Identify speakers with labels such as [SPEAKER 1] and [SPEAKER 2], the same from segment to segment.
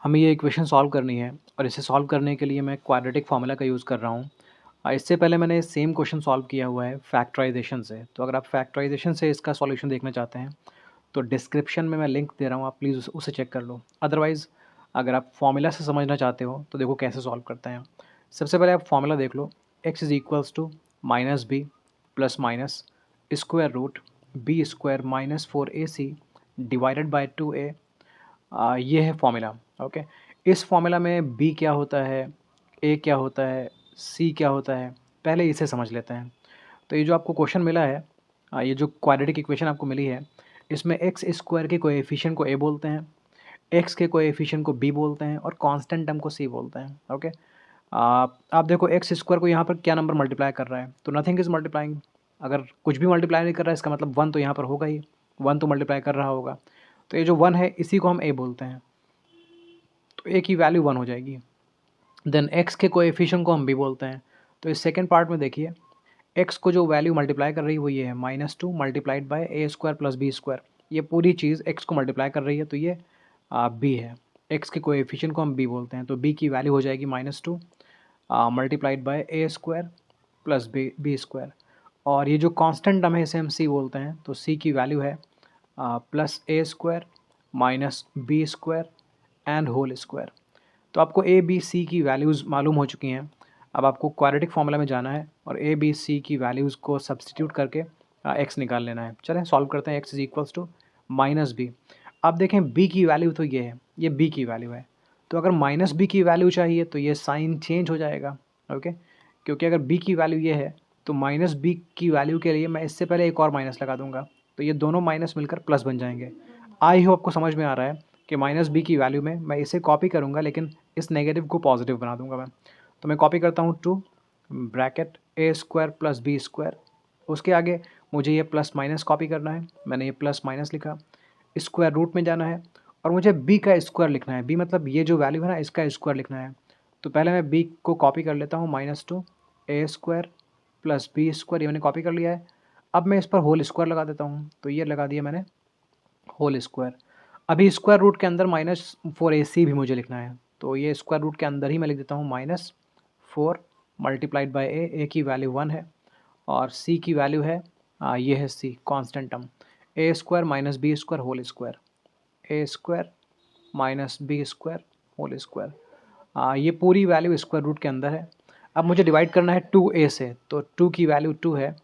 [SPEAKER 1] हमें ये equation solve करनी है और इसे सॉल्व करने के लिए मैं क्वाड्रेटिक फार्मूला का यूज़ कर रहा हूँ। इससे पहले मैंने सेम क्वेश्चन सॉल्व किया हुआ है फैक्टराइजेशन से। तो अगर आप फैक्टराइजेशन से इसका सॉल्यूशन देखना चाहते हैं तो डिस्क्रिप्शन में मैं लिंक दे रहा हूँ, आप प्लीज़ उसे चेक कर लो। अदरवाइज़ अगर आप फार्मूला से समझना चाहते हो तो देखो कैसे सॉल्व करते हैं। सबसे पहले आप फार्मूला देख लो, x is equals to minus b plus minus square root b square minus 4ac divided by 2a। ये है फॉर्मूला। ओके, इस फॉर्मूला में बी क्या होता है, ए क्या होता है, सी क्या होता है, पहले इसे समझ लेते हैं। तो ये जो आपको क्वेश्चन मिला है, ये जो क्वाड्रेटिक इक्वेशन आपको मिली है, इसमें एक्स स्क्वायर के कोएफिशिएंट को ए बोलते हैं, एक्स के कोएफिशिएंट को बी बोलते हैं और कांस्टेंट टर्म को सी बोलते हैं। ओके, आप देखो एक्स स्क्वायर को यहाँ पर क्या नंबर मल्टीप्लाई कर रहा है, तो नथिंग इज़ मल्टीप्लाइंग। अगर कुछ भी मल्टीप्लाई नहीं कर रहा है इसका मतलब वन तो यहाँ पर होगा ही, वन तो मल्टीप्लाई कर रहा होगा। तो ये जो वन है इसी को हम ए बोलते हैं, तो ए की वैल्यू वन हो जाएगी। देन एक्स के कोएफिशिएंट को हम बी बोलते हैं। तो इस सेकंड पार्ट में देखिए, एक्स को जो वैल्यू मल्टीप्लाई कर रही है वो ये है -2 multiplied by a square plus B square. ये पूरी चीज़ एक्स को मल्टीप्लाई कर रही है, तो ये बी है। एक्स के कोएफिशिएंट को हम बी बोलते हैं, तो बी की वैल्यू हो जाएगी -2 multiplied by a square plus B square. और ये जो कांस्टेंट टर्म है इसे हम सी बोलते हैं, तो सी की वैल्यू है plus A square minus B square and whole square. तो आपको ए बी सी की वैल्यूज़ मालूम हो चुकी हैं। अब आपको क्वाड्रेटिक फार्मूला में जाना है और ए बी सी की वैल्यूज़ को सब्स्टिट्यूट करके एक्स निकाल लेना है। चलें सॉल्व करते हैं। X is equals to minus b. अब देखें बी की वैल्यू तो ये है, ये बी की वैल्यू है। तो अगर माइनस बी की वैल्यू चाहिए तो ये साइन चेंज हो जाएगा। ओके, क्योंकि अगर बी की वैल्यू ये है तो माइनस बी की वैल्यू के लिए मैं इससे पहले एक और माइनस लगा दूंगा, तो ये दोनों माइनस मिलकर प्लस बन जाएंगे। आई होप आपको समझ में आ रहा है कि माइनस बी की वैल्यू में मैं इसे कॉपी करूँगा, लेकिन इस नेगेटिव को पॉजिटिव बना दूंगा मैं। तो मैं कॉपी करता हूँ to bracket A square plus B square. उसके आगे मुझे ये प्लस माइनस कॉपी करना है, मैंने ये प्लस माइनस लिखा। स्क्वायर रूट में जाना है और मुझे बी का स्क्वायर लिखना है। बी मतलब ये जो वैल्यू है ना, इसका स्क्वायर लिखना है। तो पहले मैं बी को कॉपी कर लेता हूँ, -2 ए स्क्वायर प्लस बी स्क्वायर, ये मैंने कॉपी कर लिया है। अब मैं इस पर होल स्क्वायर लगा देता हूँ, तो ये लगा दिया मैंने होल स्क्वायर। अभी स्क्वायर रूट के अंदर -4ac भी मुझे लिखना है, तो ये स्क्वायर रूट के अंदर ही मैं लिख देता हूँ -4 मल्टीप्लाइड बाय ए की वैल्यू 1 है और सी की वैल्यू है ये है C constant term, A square minus B square whole square, A square minus B square whole square. ये पूरी वैल्यू स्क्वायर रूट के अंदर है। अब मुझे डिवाइड करना है 2a से, तो 2 की वैल्यू 2 है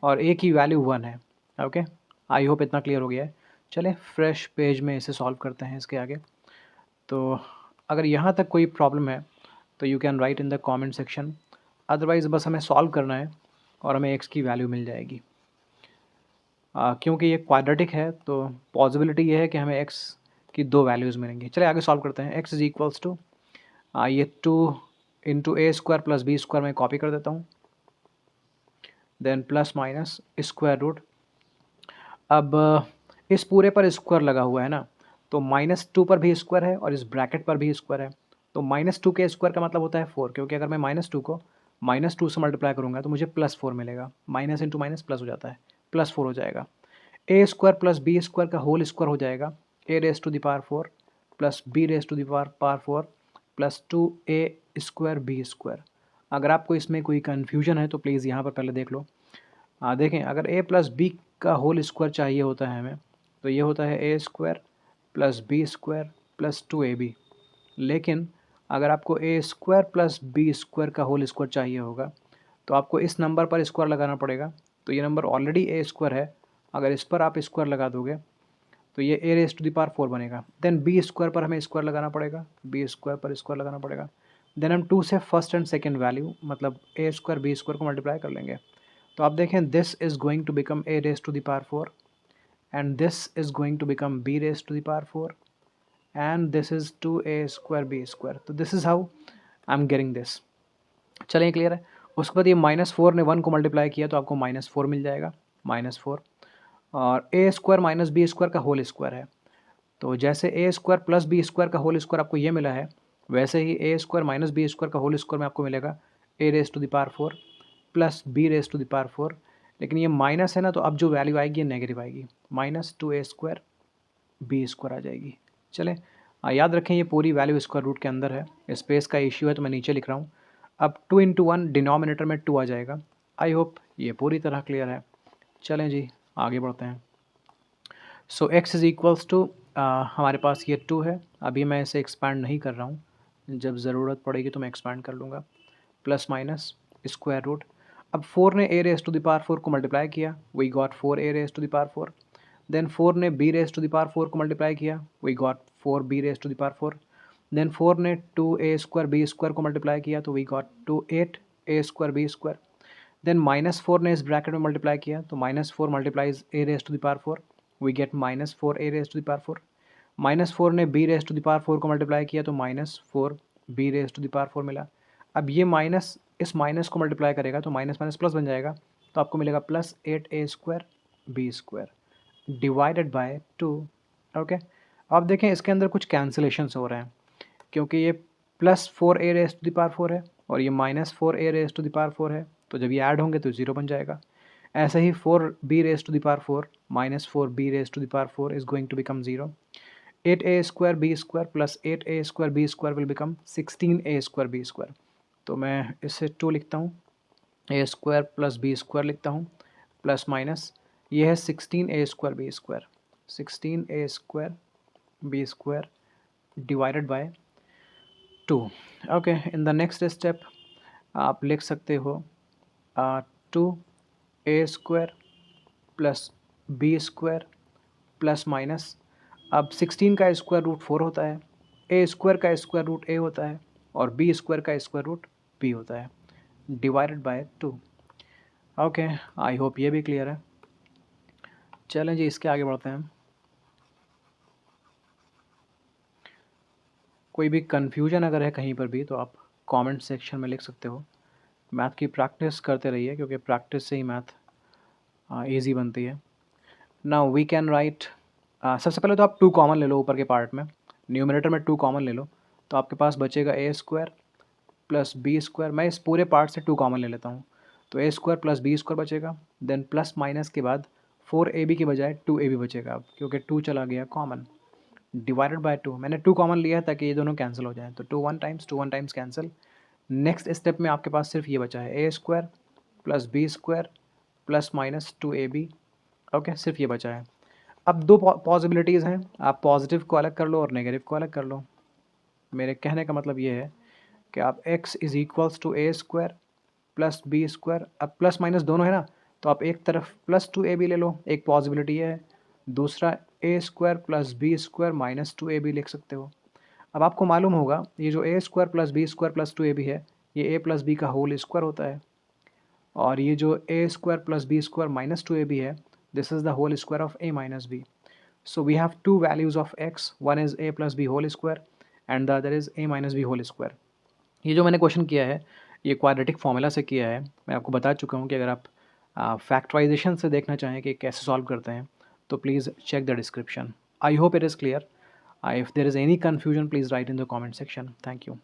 [SPEAKER 1] और a की वैल्यू 1 है। ओके, आई होप इतना क्लियर हो गया है। चलें फ्रेश पेज में इसे सॉल्व करते हैं इसके आगे। तो अगर यहाँ तक कोई प्रॉब्लम है तो you can write in the comment section, otherwise बस हमें सॉल्व करना है और हमें x की वैल्यू मिल जाएगी। क्योंकि ये क्वाड्रेटिक है तो पॉसिबिलिटी ये है कि हमें x की दो वैल्यूज़ मिलेंगी। चलिए आगे सॉल्व करते हैं। x इज़ इक्वल्स टू ये 2 into a square plus B square में कॉपी कर देता हूँ, then plus minus square root. अब इस पूरे पर स्क्वायर लगा हुआ है ना, तो -2 पर भी स्क्वायर है और इस ब्रैकेट पर भी स्क्वायर है। तो -2 के स्क्वायर का मतलब होता है 4, क्योंकि अगर मैं -2 को -2 से मल्टीप्लाई करूँगा तो मुझे +4 मिलेगा। माइनस इंटू माइनस प्लस हो जाता है, +4 हो जाएगा। A square plus B square का होल स्क्वायर हो जाएगा a raise to the power 4 plus b raise to the power 4 plus 2a square B square. अगर आपको इसमें कोई कन्फ्यूजन है तो प्लीज़ यहाँ पर पहले देख लो। देखें, अगर a प्लस बी का होल स्क्वायर चाहिए होता है हमें, तो ये होता है a square plus B square plus 2ab। लेकिन अगर आपको a square plus B square का होल स्क्वायर चाहिए होगा तो आपको इस नंबर पर स्क्वायर लगाना पड़ेगा। तो ये नंबर ऑलरेडी a स्क्वायर है, अगर इस पर आप स्क्वायर लगा दोगे तो ये a raise to the power 4 बनेगा। देन बी स्क्वायर पर हमें स्क्वायर लगाना पड़ेगा, बी स्क्वायर पर स्क्वायर लगाना पड़ेगा। देन हम 2 से फर्स्ट एंड सेकंड वैल्यू मतलब a स्क्वायर बी स्क्वायर को मल्टीप्लाई कर लेंगे। तो आप देखें, this is going to become a raise to the power 4 and this is going to become b raise to the power 4 and this is 2a square B square. तो this is how I am getting this. चलिए clear है। उसके बाद ये -4 ने 1 को multiply किया तो आपको -4 मिल जाएगा, -4। और A square minus B square का होल स्क्वायर है, तो जैसे A square plus B square का होल स्क्वायर आपको ये मिला है, वैसे ही A square minus B square का होल स्क्वायर में आपको मिलेगा A raise to the power 4 plus B raise to the power 4। लेकिन ये माइनस है ना, तो अब जो वैल्यू आएगी ये नेगेटिव आएगी, -2a स्क्वायर बी स्क्वायर आ जाएगी। चलें याद रखें ये पूरी वैल्यू स्क्वायर रूट के अंदर है, स्पेस का इश्यू है तो मैं नीचे लिख रहा हूँ। अब 2 × 1 डिनोमिनेटर में 2 आ जाएगा। आई होप ये पूरी तरह क्लियर है। चलें जी आगे बढ़ते हैं। सो x इज़ इक्वल्स टू हमारे पास ये 2 है। अभी मैं इसे एक्सपैंड नहीं कर रहा हूँ, जब ज़रूरत पड़ेगी तो मैं एक्सपैंड कर लूँगा। Plus minus square root. अब 4 ने a raise to the power 4 को मल्टीप्लाई किया, we got 4a raise to the power 4। Then 4 ने b raise to the power 4 को मल्टीप्लाई किया, we got 4b raise to the power 4। Then 4 ने 2a square b square को multiply किया तो we got 8a square b square. Then -4 ने इस bracket में मल्टीप्लाई किया तो -4 multiplies a raise to the power 4, we get -4a raise to the power 4। -4 ने b raise to the power 4 को मल्टीप्लाई किया तो -4b raise to the power 4 मिला। अब ये माइनस इस माइनस को मल्टीप्लाई करेगा तो माइनस माइनस प्लस बन जाएगा, तो आपको मिलेगा plus 8a square b square divided by 2। Okay, अब देखें इसके अंदर कुछ कैंसिलेशंस हो रहे हैं, क्योंकि ये plus 4a raise to the power 4 है और ये -4a raise to the power 4 है, तो जब ये ऐड होंगे तो 0 बन जाएगा। ऐसे ही 4b raise to the power 4 -4b raise to the power 4 is going to become 0। 8a square b square plus 8a square b square will become 16a square b square. तो मैं इससे 2 लिखता हूँ, a square plus b square लिखता हूँ, plus minus ये है 16a square b square, 16a square b square divided by 2। Okay, in the next step आप लिख सकते हो 2a square plus b square plus minus, अब 16 का स्क्वायर रूट 4 होता है, a स्क्वायर का स्क्वायर रूट a होता है और b स्क्वायर का स्क्वायर रूट b होता है, divided by 2। Okay, I hope ये भी क्लियर है। चलें जी इसके आगे बढ़ते हैं। कोई भी कन्फ्यूजन अगर है कहीं पर भी तो आप कमेंट सेक्शन में लिख सकते हो। मैथ की प्रैक्टिस करते रहिए, क्योंकि प्रैक्टिस से ही मैथ ईजी बनती है। नाउ वी कैन राइट, सबसे पहले तो आप 2 कॉमन ले लो ऊपर के पार्ट में, न्यूमरेटर में 2 कॉमन ले लो, तो आपके पास बचेगा a square plus b square. मैं इस पूरे पार्ट से 2 कॉमन ले लेता हूँ, तो a square plus b square बचेगा। देन प्लस माइनस के बाद 4ab के बजाय 2ab बचेगा, अब क्योंकि 2 चला गया कॉमन, डिवाइडेड बाय 2। मैंने 2 कॉमन लिया है ताकि ये दोनों कैंसिल हो जाए, तो 2 1 टाइम्स कैंसिल। नेक्स्ट स्टेप में आपके पास सिर्फ ये बचा है a square plus b square plus minus 2ab। Okay, सिर्फ ये बचा है। अब 2 पॉसिबिलिटीज़ हैं, आप पॉजिटिव को अलग कर लो और नेगेटिव को अलग कर लो। मेरे कहने का मतलब ये है कि आप x is equals to a square plus b square, अब प्लस माइनस दोनों है ना, तो आप एक तरफ प्लस 2ab ले लो, एक पॉसिबिलिटी ये है। दूसरा a square plus b square minus 2ab लिख सकते हो। अब आपको मालूम होगा ये जो a square plus b square plus 2ab है, ये a प्लस b का होल स्क्वायर होता है, और ये जो a square plus b square minus 2ab है, this is the whole square of a minus b। So we have two values of x, one is a plus b whole square and the other is a minus b whole square। ये जो मैंने question किया है ये quadratic formula से किया है। मैं आपको बता चुका हूँ कि अगर आप फैक्टराइजेशन से देखना चाहें कि कैसे सॉल्व करते हैं तो please check the description। I hope it is clear। If there is any confusion, please write in the comment section। Thank you।